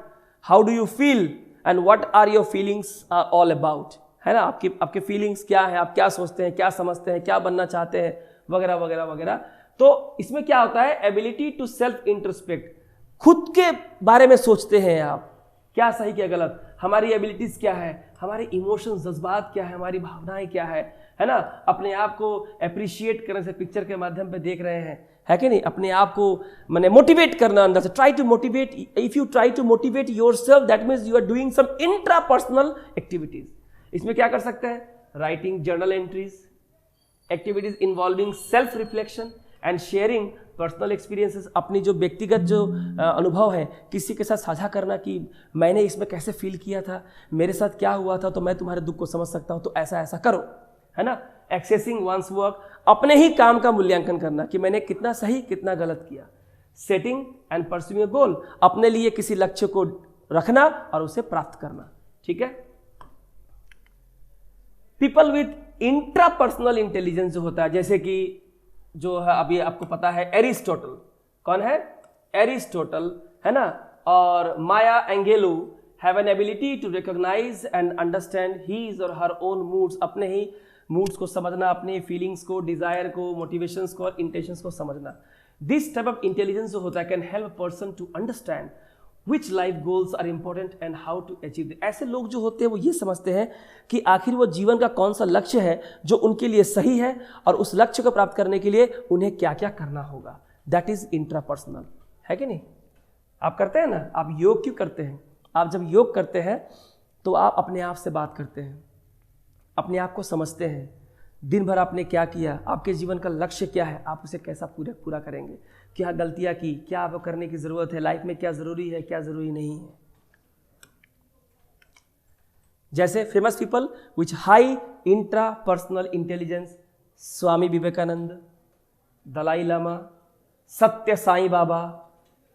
how do you feel and what are your feelings are all about, है ना, आपके फीलिंग्स क्या है, आप क्या सोचते हैं, क्या समझते हैं, क्या बनना चाहते हैं, वगैरह वगैरह वगैरह। तो इसमें क्या होता है, एबिलिटी टू सेल्फ इंट्रोस्पेक्ट, खुद के बारे में सोचते हैं आप, क्या सही क्या गलत, हमारी एबिलिटीज क्या है, हमारे इमोशंस जज्बात क्या है, हमारी भावनाएं क्या है ना, अपने आप को अप्रिशिएट करने से पिक्चर के माध्यम पे देख रहे हैं, है कि नहीं, अपने आप को मैंने मोटिवेट करना अंदर से, try to motivate, if you try to motivate yourself that means you are doing some intrapersonal activities. इसमें क्या कर सकते हैं, writing journal entries, activities involving self reflection and sharing personal experiences, अपनी जो व्यक्तिगत जो अनुभव है किसी के साथ साझा करना कि मैंने इसमें कैसे फील किया था, मेरे साथ क्या हुआ था, तो मैं तुम्हारे दुख को समझ सकता हूं, तो ऐसा ऐसा करो, है ना। एक्सेसिंग वंस वर्क, अपने ही काम का मूल्यांकन करना कि मैंने कितना सही कितना गलत किया। सेटिंग एंड परस्यूइंग अ गोल, अपने लिए किसी लक्ष्य को रखना और उसे प्राप्त करना, ठीक है। पीपल विथ इंट्रापर्सनल इंटेलिजेंस जो होता है, जैसे कि जो है अभी आपको पता है एरिस्टोटल, कौन है, एरिस्टोटल, है ना, और Maya Angelou have an ability to recognise and understand his और हर ओन मूड्स, अपने ही मूड्स को समझना, अपने फीलिंग्स को, डिजायर को, मोटिवेशंस को और इंटेंशंस को समझना। दिस टाइप ऑफ इंटेलिजेंस जो होता है can help person to understand which life goals are important and how to achieve. ऐसे लोग जो होते हैं वो ये समझते हैं कि आखिर वो जीवन का कौन सा लक्ष्य है जो उनके लिए सही है और उस लक्ष्य को प्राप्त करने के लिए उन्हें क्या क्या करना होगा। दैट इज इंट्रापर्सनल, है कि नहीं। आप करते हैं ना, आप योग क्यों करते हैं, आप जब योग करते हैं तो आप अपने आप से बात करते हैं, अपने आप को समझते हैं, दिन भर आपने क्या किया, आपके जीवन का लक्ष्य क्या है, आप उसे कैसा पूरा करेंगे, क्या गलतियां की, क्या आपको करने की जरूरत है, लाइफ में क्या जरूरी है क्या जरूरी नहीं है। जैसे famous people which high intrapersonal intelligence, Swami Vivekananda, Dalai Lama, Sathya Sai बाबा,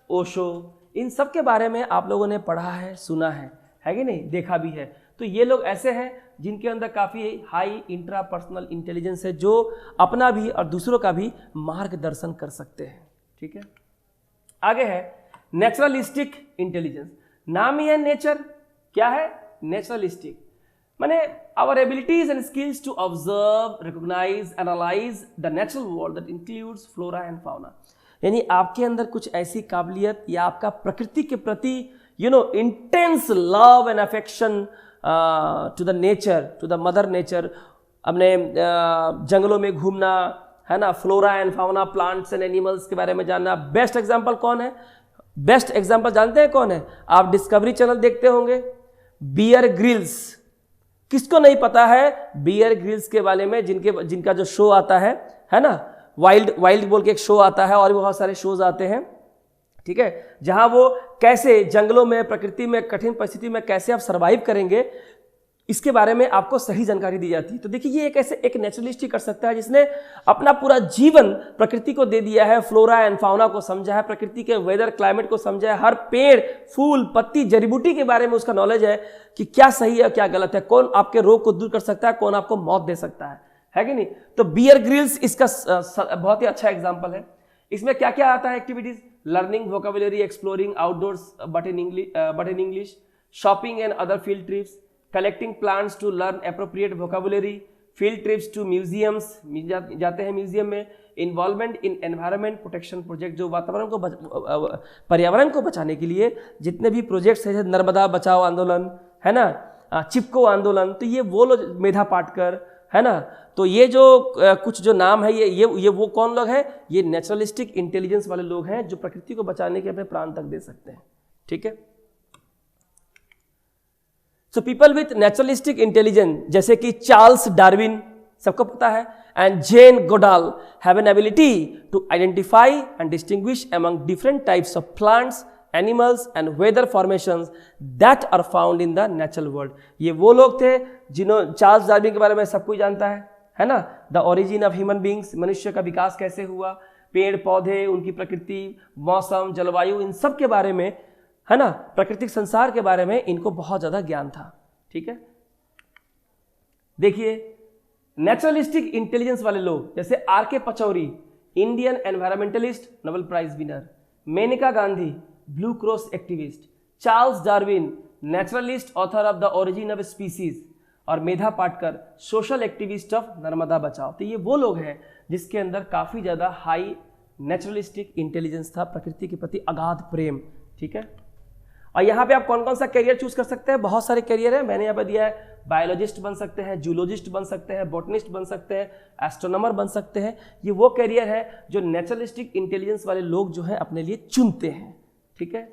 ओशो, इन सब के बारे में आप लोगों ने पढ़ा है, सुना है कि नहीं, देखा भी है। तो ये लोग ऐसे हैं जिनके अंदर काफ़ी हाई इंट्रापर्सनल इंटेलिजेंस है, जो अपना भी और दूसरों का भी मार्गदर्शन कर सकते हैं, ठीक है। आगे है नेचुरलिस्टिक इंटेलिजेंस, नाम ही है नेचर, क्या है, नेचुरलिस्टिक, माने our abilities and skills to observe, recognise, analyse the natural world that includes flora and fauna. यानी आपके अंदर कुछ ऐसी काबिलियत या आपका प्रकृति के प्रति intense love and affection to the nature, to the mother nature, अपने जंगलों में घूमना, है ना, flora and fauna, plants and animals के बारे में जानना। बेस्ट एग्जांपल कौन है, बेस्ट एग्जांपल जानते हैं कौन है, आप डिस्कवरी चैनल देखते होंगे, बियर ग्रिल्स। किसको नहीं पता है बियर ग्रिल्स के बारे में, जिनका जो शो आता है ना, वाइल्ड बोल के एक शो आता है और भी बहुत सारे शोज आते हैं, ठीक है, जहां वो कैसे जंगलों में, प्रकृति में, कठिन परिस्थिति में कैसे आप सरवाइव करेंगे, इसके बारे में आपको सही जानकारी दी जाती है। तो देखिए ये एक नेचुरलिस्ट ही कर सकता है जिसने अपना पूरा जीवन प्रकृति को दे दिया है, फ्लोरा एंड फाउना को समझा है, प्रकृति के वेदर क्लाइमेट को समझा है, हर पेड़, फूल, पत्ती, जड़ी बूटी के बारे में उसका नॉलेज है कि क्या सही है क्या गलत है, कौन आपके रोग को दूर कर सकता है, कौन आपको मौत दे सकता है कि नहीं। तो बियर ग्रिल्स इसका बहुत ही अच्छा एग्जाम्पल है। इसमें क्या क्या आता है activities, learning vocabulary, exploring outdoors but in English, shopping and other field trips, collecting plants to learn appropriate vocabulary, field trips to museums, जाते हैं म्यूजियम में, involvement in environment protection project, जो पर्यावरण को बचाने के लिए जितने भी प्रोजेक्ट्स हैं, नर्मदा बचाओ आंदोलन, है ना, चिपको आंदोलन, तो ये वो लोग, मेधा पाटकर, है ना, तो ये जो कुछ जो नाम है, ये वो कौन लोग हैं, ये नेचुरलिस्टिक इंटेलिजेंस वाले लोग हैं जो प्रकृति को बचाने के अपने प्राण तक दे सकते हैं, ठीक है। So people with naturalistic intelligence जैसे कि चार्ल्स डार्विन, सबको पता है, and Jane Goodall have an ability to identify and distinguish among different types of plants, animals and weather formations that are found in the natural world. ये वो लोग थे जिन्होंने, चार्ल्स डार्विन के बारे में सब कोई जानता है ना, the origin of human beings, मनुष्य का विकास कैसे हुआ, पेड़ पौधे, उनकी प्रकृति, मौसम, जलवायु, इन सब के बारे में, है ना, प्राकृतिक संसार के बारे में इनको बहुत ज्यादा ज्ञान था, ठीक है। देखिए नेचुरलिस्टिक इंटेलिजेंस वाले लोग जैसे R K. Pachauri, Indian environmentalist, Nobel prize winner, Menaka Gandhi, blue cross activist, Charles Darwin, naturalist, author of the origin of species, और Medha Patkar, social activist of Narmada Bachao. तो ये वो लोग हैं जिसके अंदर काफी ज्यादा हाई नेचुरलिस्टिक इंटेलिजेंस था, प्रकृति के प्रति अगाध प्रेम। ठीक है, और यहाँ पे आप कौन कौन सा करियर चूज कर सकते हैं, बहुत सारे करियर है, मैंने यहाँ पे दिया है। बायोलॉजिस्ट बन सकते हैं, जूलॉजिस्ट बन सकते हैं, बॉटनिस्ट बन सकते हैं, एस्ट्रोनॉमर बन सकते हैं। ये वो करियर है जो नेचुरलिस्टिक इंटेलिजेंस वाले लोग जो है अपने लिए चुनते हैं। ठीक है,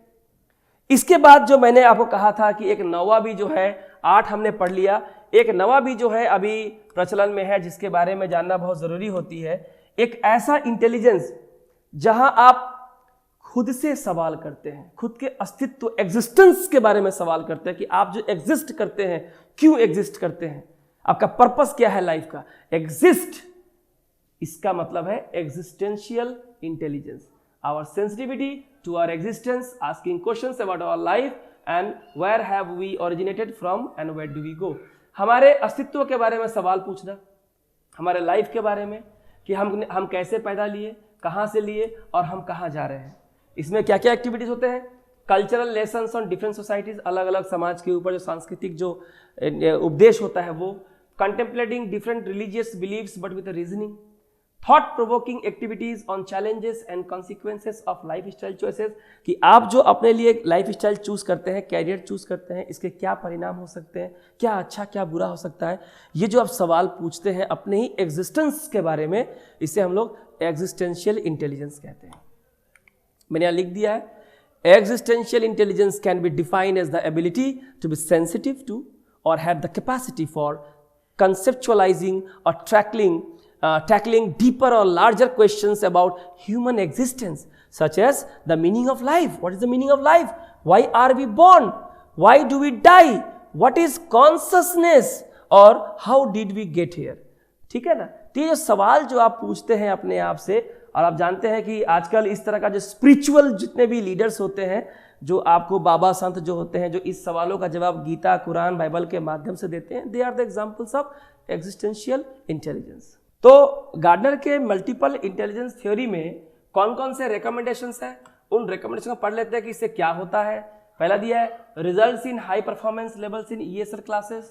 इसके बाद जो मैंने आपको कहा था कि एक नौवा भी जो है, 8 हमने पढ़ लिया, एक नवा भी जो है अभी प्रचलन में है जिसके बारे में जानना बहुत जरूरी होती है। एक ऐसा इंटेलिजेंस जहां आप खुद से सवाल करते हैं, खुद के अस्तित्व, एग्जिस्टेंस के बारे में सवाल करते हैं कि आप जो एग्जिस्ट करते हैं क्यों एग्जिस्ट करते हैं, आपका पर्पस क्या है लाइफ का। एग्जिस्ट, इसका मतलब है existential intelligence, our sensitivity to our existence, asking questions about our life and where have we originated from and where do we go. हमारे अस्तित्व के बारे में सवाल पूछना, हमारे लाइफ के बारे में कि हम कैसे पैदा लिए, कहाँ से लिए और हम कहाँ जा रहे हैं। इसमें क्या क्या एक्टिविटीज होते हैं, cultural lessons on different societies, अलग अलग समाज के ऊपर जो सांस्कृतिक जो उपदेश होता है वो, contemplating different religious believes but with reasoning, thought provoking activities on challenges and consequences of life style choices, कि आप जो अपने लिए लाइफ स्टाइल चूज करते हैं, कैरियर चूज करते हैं, इसके क्या परिणाम हो सकते हैं, क्या अच्छा क्या बुरा हो सकता है। ये जो आप सवाल पूछते हैं अपने ही एग्जिस्टेंस के बारे में, इसे हम लोग एग्जिस्टेंशियल इंटेलिजेंस कहते हैं। मैंने यहाँ लिख दिया है, existential intelligence can be defined as the ability to be sensitive to और have the capacity for conceptualising और tackling deeper or larger questions about human existence, such as the meaning of life. What is the meaning of life? Why are we born? Why do we die? What is consciousness? और how did we get here? ठीक है ना। तो ये सवाल जो आप पूछते हैं अपने आप से, और आप जानते हैं कि आजकल इस तरह का जो स्पिरिचुअल जितने भी लीडर्स होते हैं, जो आपको बाबा संत जो होते हैं, जो इस सवालों का जवाब गीता, कुरान, बाइबल के माध्यम से देते हैं, they are the examples of existential intelligence. तो गार्डनर के मल्टीपल इंटेलिजेंस थ्योरी में कौन कौन से रिकमेंडेशंस हैं, उन रिकमेंडेशन को पढ़ लेते हैं कि इससे क्या होता है। पहला दिया है, results in high performance levels in ESL classes.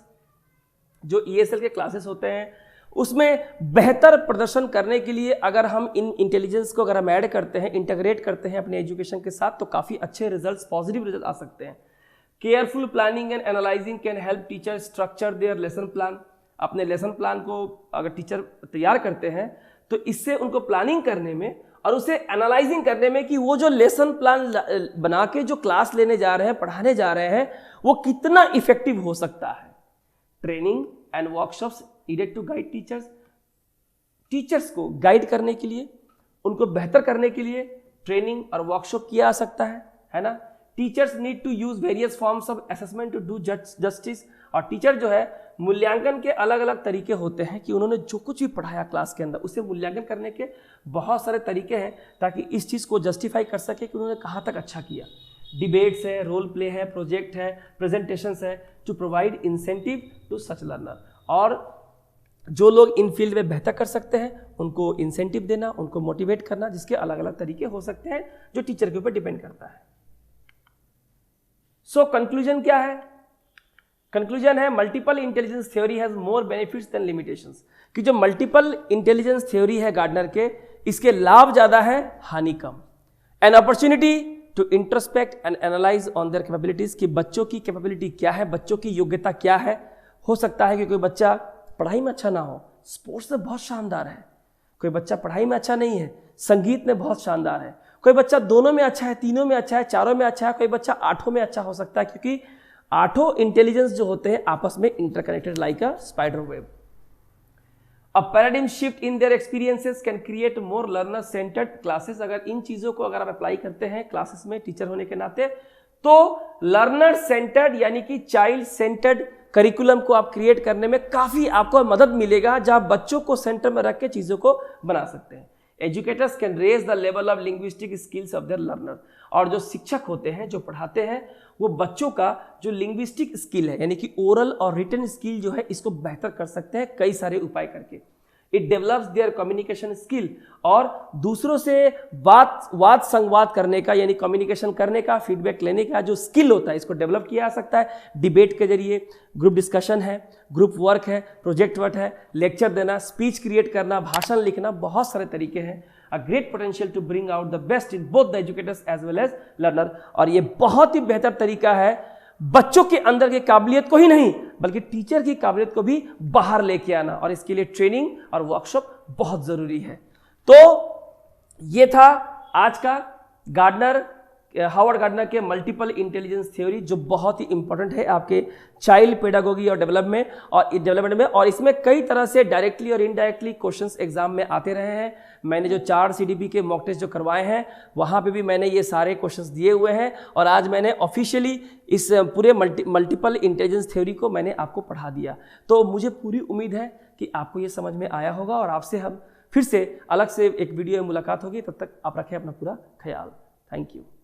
जो ईएसएल के क्लासेस होते हैं उसमें बेहतर प्रदर्शन करने के लिए अगर हम इन इंटेलिजेंस को अगर हम ऐड करते हैं, इंटीग्रेट करते हैं अपने एजुकेशन के साथ, तो काफ़ी अच्छे रिजल्ट्स, पॉजिटिव रिजल्ट आ सकते हैं। Careful planning and analysing can help teacher structure there lesson plan. अपने लेसन प्लान को अगर टीचर तैयार करते हैं तो इससे उनको प्लानिंग करने में और उसे एनालाइजिंग करने में कि वो जो लेसन प्लान बना के जो क्लास लेने जा रहे हैं, पढ़ाने जा रहे हैं, वो कितना इफेक्टिव हो सकता है। Training and workshops needed to guide teachers. Teachers को गाइड करने के लिए, उनको बेहतर करने के लिए ट्रेनिंग और वर्कशॉप किया जा सकता है ना। Teachers need to use various forms of assessment to do justice. और टीचर जो है, मूल्यांकन के अलग अलग तरीके होते हैं कि उन्होंने जो कुछ भी पढ़ाया क्लास के अंदर उसे मूल्यांकन करने के बहुत सारे तरीके हैं, ताकि इस चीज़ को जस्टिफाई कर सके कि उन्होंने कहाँ तक अच्छा किया। डिबेट्स है, रोल प्ले है, प्रोजेक्ट है, प्रेजेंटेशंस है, to provide incentive to such learner. और जो लोग इन फील्ड में बेहतर कर सकते हैं उनको इंसेंटिव देना, उनको मोटिवेट करना, जिसके अलग अलग तरीके हो सकते हैं जो टीचर के ऊपर डिपेंड करता है। सो कंक्लूजन क्या है? कंक्लूजन है, multiple intelligence theory has more benefits than limitations. कि जो मल्टीपल इंटेलिजेंस थ्योरी है गार्डनर के, इसके लाभ ज्यादा है, हानि कम। An opportunity to introspect and analyse on their capabilities, कि बच्चों की कैपेबिलिटी क्या है, बच्चों की योग्यता क्या है। हो सकता है कि कोई बच्चा पढ़ाई में अच्छा ना हो, स्पोर्ट्स में बहुत शानदार है। कोई बच्चा पढ़ाई में अच्छा नहीं है, संगीत में बहुत शानदार है। कोई बच्चा दोनों में अच्छा है, तीनों में अच्छा है, चारों में अच्छा है। कोई बच्चा 8 में अच्छा हो सकता है, क्योंकि 8 इंटेलिजेंस जो होते हैं आपस में interconnected like a spider web. A paradigm shift in their experiences can create more learner centred classes. अगर इन चीजों को अगर आप अप्लाई करते हैं क्लासेस में टीचर होने के नाते, तो लर्नर सेंटर्ड यानी कि चाइल्ड सेंटर्ड करिकुलम को आप क्रिएट करने में काफी आपको मदद मिलेगा, जहां बच्चों को सेंटर में रख के चीजों को बना सकते हैं। Educators can raise the level of linguistic skills of their learner. और जो शिक्षक होते हैं, जो पढ़ाते हैं, वो बच्चों का जो लिंग्विस्टिक स्किल है यानी कि ओरल और रिटन स्किल जो है इसको बेहतर कर सकते हैं कई सारे उपाय करके। It develops there communication skill, और दूसरों से वाद संवाद करने का यानी कम्युनिकेशन करने का, फीडबैक लेने का जो स्किल होता है इसको डेवलप किया जा सकता है डिबेट के जरिए, ग्रुप डिस्कशन है, ग्रुप वर्क है, प्रोजेक्ट वर्क है, लेक्चर देना, स्पीच क्रिएट करना, भाषण लिखना, बहुत सारे तरीके हैं। A great potential to bring out the best in both the educators as well as learner. और ये बहुत ही बेहतर तरीका है बच्चों के अंदर की काबिलियत को ही नहीं बल्कि टीचर की काबिलियत को भी बाहर लेके आना, और इसके लिए ट्रेनिंग और वर्कशॉप बहुत जरूरी है। तो ये था आज का हावर्ड गार्डनर के मल्टीपल इंटेलिजेंस थ्योरी, जो बहुत ही इंपॉर्टेंट है आपके चाइल्ड पेडागोगी और डेवलपमेंट में। और इसमें कई तरह से डायरेक्टली और इनडायरेक्टली क्वेश्चंस एग्जाम में आते रहे हैं। मैंने जो 4 CDP के मॉक टेस्ट जो करवाए हैं वहाँ पे भी मैंने ये सारे क्वेश्चंस दिए हुए हैं, और आज मैंने ऑफिशियली इस पूरे मल्टीपल इंटेलिजेंस थ्योरी को मैंने आपको पढ़ा दिया। तो मुझे पूरी उम्मीद है कि आपको ये समझ में आया होगा, और आपसे हम फिर से अलग से एक वीडियो में मुलाकात होगी। तब तक आप रखें अपना पूरा ख्याल। Thank you.